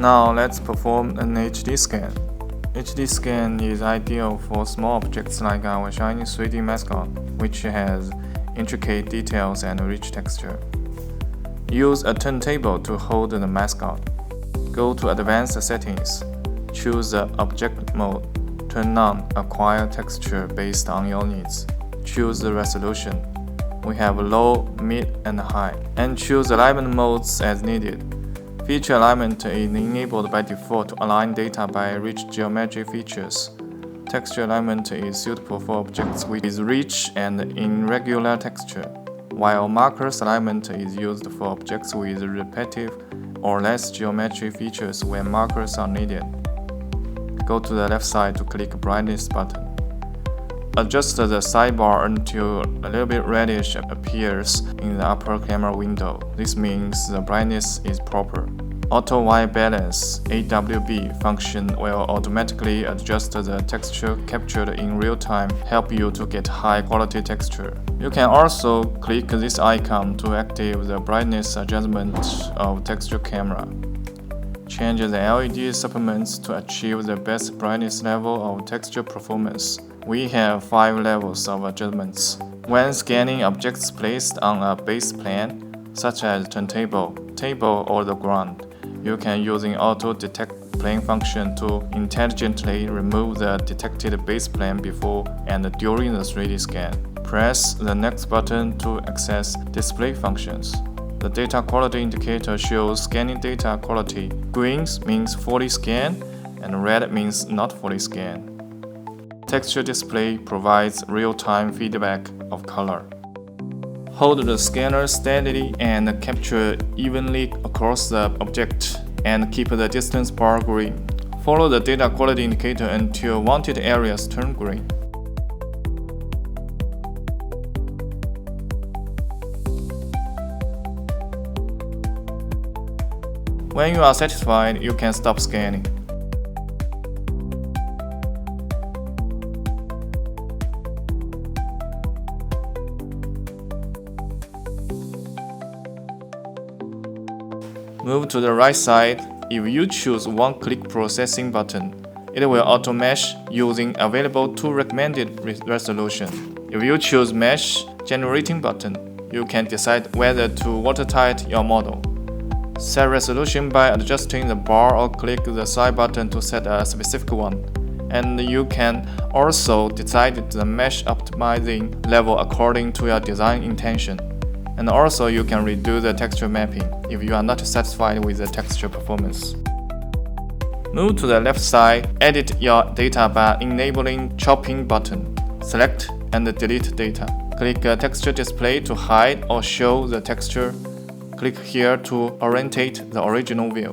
Now let's perform an HD scan. HD scan is ideal for small objects like our shiny 3D mascot, which has intricate details and rich texture. Use a turntable to hold the mascot. Go to Advanced Settings. Choose the Object mode. Turn on Acquire Texture based on your needs. Choose the resolution. We have low, mid, and high. And choose alignment modes as needed. Feature alignment is enabled by default to align data by rich geometric features. Texture alignment is suitable for objects with rich and irregular texture, while markers alignment is used for objects with repetitive or less geometric features when markers are needed. Go to the left side to click Brightness button. Adjust the sidebar until a little bit reddish appears in the upper camera window. This means the brightness is proper. Auto White Balance (AWB) function will automatically adjust the texture captured in real time, help you to get high quality texture. You can also click this icon to activate the brightness adjustment of texture camera. Change the LED supplements to achieve the best brightness level of texture performance. We have 5 levels of adjustments. When scanning objects placed on a base plane, such as turntable, table, or the ground, you can use the Auto Detect Plane function to intelligently remove the detected base plane before and during the 3D scan. Press the next button to access display functions. The data quality indicator shows scanning data quality. Green means fully scanned, and red means not fully scanned. Texture display provides real-time feedback of color. Hold the scanner steadily and capture evenly across the object, and keep the distance bar green. Follow the data quality indicator until wanted areas turn green. When you are satisfied, you can stop scanning. Move to the right side. If you choose one-click processing button, it will auto-mesh using available to recommended resolution. If you choose mesh generating button, you can decide whether to watertight your model. Set resolution by adjusting the bar or click the side button to set a specific one. And you can also decide the mesh optimizing level according to your design intention. And also you can redo the texture mapping if you are not satisfied with the texture performance. Move to the left side, edit your data by enabling chopping button. Select and delete data. Click Texture Display to hide or show the texture. Click here to orientate the original view.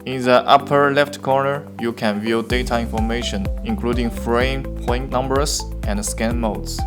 In the upper left corner, you can view data information, including frame point numbers and scan modes.